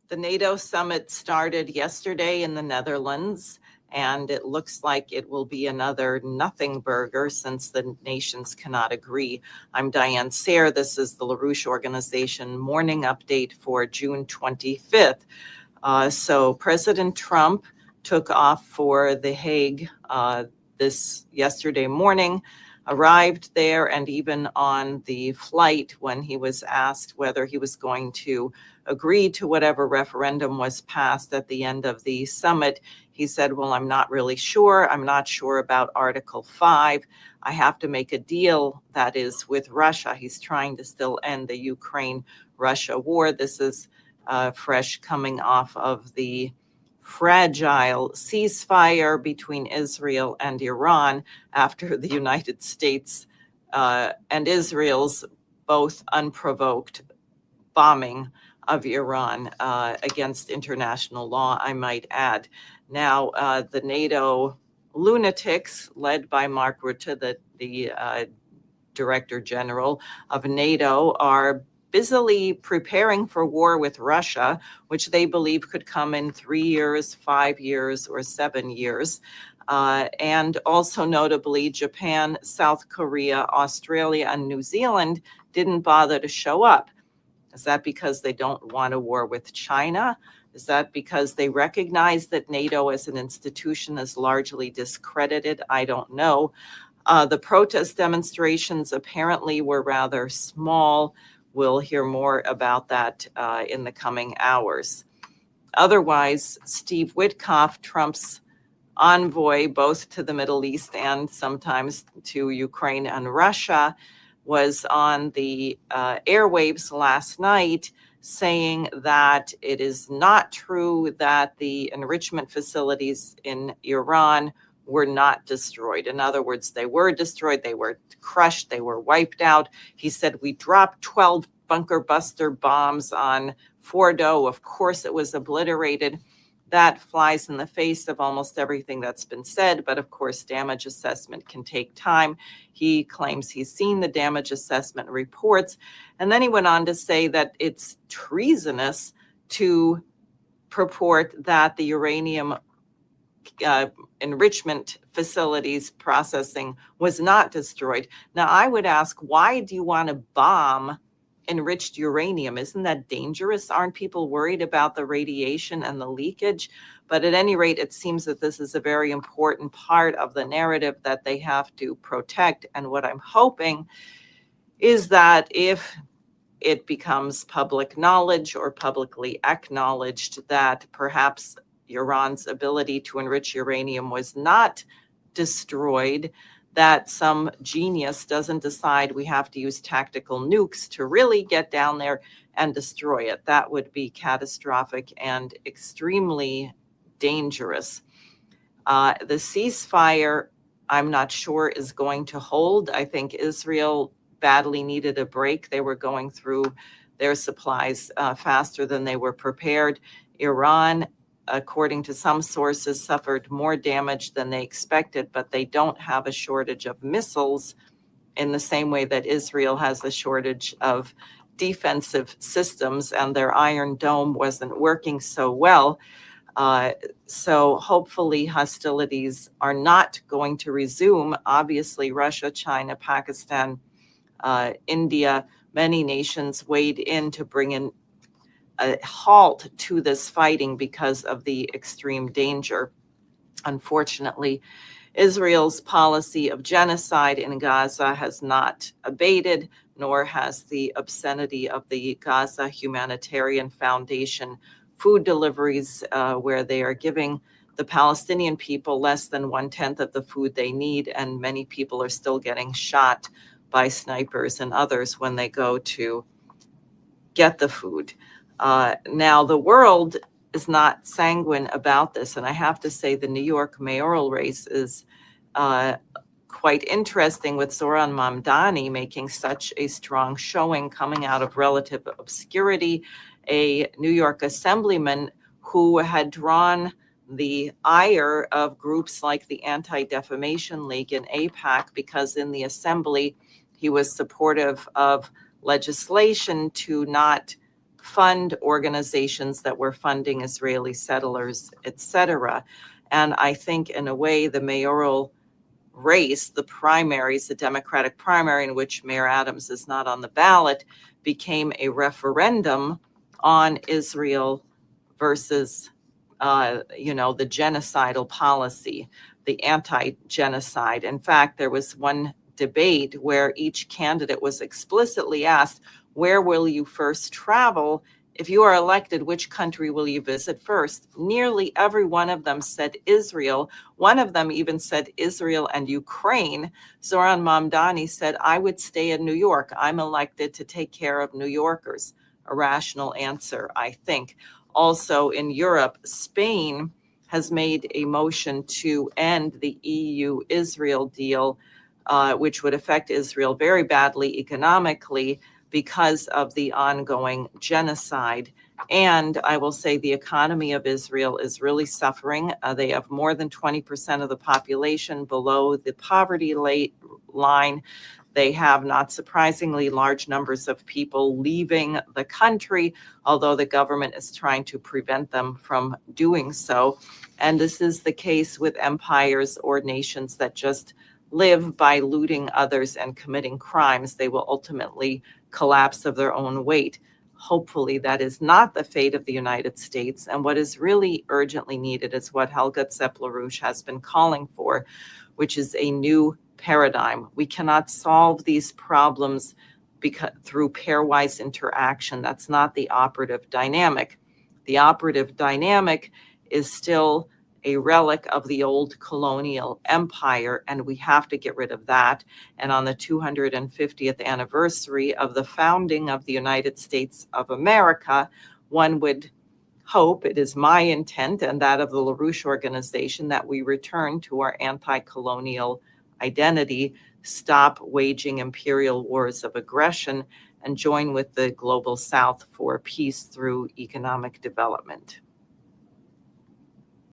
The NATO summit started yesterday in the Netherlands, and it looks like it will be another Nothingburger since the nations cannot agree. I'm Diane Sare. This is the LaRouche Organization morning update for June 25th. So President Trump took off for The Hague this yesterday morning, arrived there, and even on the flight when he was asked whether he was going to agree to whatever referendum was passed at the end of the summit, he said, well, I'm not really sure. I'm not sure about Article 5. I have to make a deal, that is, with Russia. He's trying to still end the Ukraine-Russia war. This is fresh coming off of the fragile ceasefire between Israel and Iran after the United States and Israel's both unprovoked bombing of Iran against international law, I might add. Now, the NATO lunatics, led by Mark Rutte, the Director General of NATO, are busily preparing for war with Russia, which they believe could come in 3 years, 5 years, or 7 years. And also notably, Japan, South Korea, Australia, and New Zealand didn't bother to show up. Is that because they don't want a war with China? Is that because they recognize that NATO as an institution is largely discredited? I don't know. The protest demonstrations apparently were rather small. We'll hear more about that in the coming hours. Otherwise, Steve Witkoff, Trump's envoy both to the Middle East and sometimes to Ukraine and Russia, was on the airwaves last night saying that it is not true that the enrichment facilities in Iran were not destroyed. In other words, they were destroyed, they were crushed, they were wiped out. He said, we dropped 12 bunker buster bombs on Fordo. Of course, it was obliterated. That flies in the face of almost everything that's been said, but of course, damage assessment can take time. He claims he's seen the damage assessment reports. And then he went on to say that it's treasonous to purport that the uranium enrichment facilities processing was not destroyed. Now, I would ask, why do you want to bomb enriched uranium? Isn't that dangerous? Aren't people worried about the radiation and the leakage? But at any rate, it seems that this is a very important part of the narrative that they have to protect. And what I'm hoping is that if it becomes public knowledge or publicly acknowledged that perhaps Iran's ability to enrich uranium was not destroyed, that some genius doesn't decide we have to use tactical nukes to really get down there and destroy it. That would be catastrophic and extremely dangerous. The ceasefire, I'm not sure, is going to hold. I think Israel badly needed a break. They were going through their supplies faster than they were prepared. Iran, according to some sources, suffered more damage than they expected, but they don't have a shortage of missiles in the same way that Israel has a shortage of defensive systems, and their Iron Dome wasn't working so well. So hopefully hostilities are not going to resume. Obviously, Russia, China, Pakistan, India, many nations weighed in to bring in a halt to this fighting because of the extreme danger. Unfortunately, Israel's policy of genocide in Gaza has not abated, nor has the obscenity of the Gaza Humanitarian Foundation food deliveries, where they are giving the Palestinian people less than 1/10 of the food they need, and many people are still getting shot by snipers and others when they go to get the food. Now, the world is not sanguine about this, and I have to say the New York mayoral race is quite interesting, with Zoran Mamdani making such a strong showing coming out of relative obscurity, a New York assemblyman who had drawn the ire of groups like the Anti-Defamation League and AIPAC, because in the assembly he was supportive of legislation to not fund organizations that were funding Israeli settlers, etc. And I think in a way the mayoral race, the primaries, the Democratic primary in which Mayor Adams is not on the ballot, became a referendum on Israel versus, the genocidal policy, the anti-genocide. In fact, there was one debate where each candidate was explicitly asked, where will you first travel? If you are elected, which country will you visit first? Nearly every one of them said Israel. One of them even said Israel and Ukraine. Zoran Mamdani said, I would stay in New York. I'm elected to take care of New Yorkers. A rational answer, I think. Also in Europe, Spain has made a motion to end the EU-Israel deal, which would affect Israel very badly economically because of the ongoing genocide. And I will say the economy of Israel is really suffering. They have more than 20% of the population below the poverty line. They have, not surprisingly, large numbers of people leaving the country, although the government is trying to prevent them from doing so. And this is the case with empires or nations that just live by looting others and committing crimes. They will ultimately collapse of their own weight. Hopefully that is not the fate of the United States. And what is really urgently needed is what Helga Zepp-LaRouche has been calling for, which is a new paradigm. We cannot solve these problems through pairwise interaction. That's not the operative dynamic. The operative dynamic is still a relic of the old colonial empire, and we have to get rid of that. And on the 250th anniversary of the founding of the United States of America, one would hope, it is my intent and that of the LaRouche organization, that we return to our anti-colonial identity, stop waging imperial wars of aggression, and join with the global South for peace through economic development.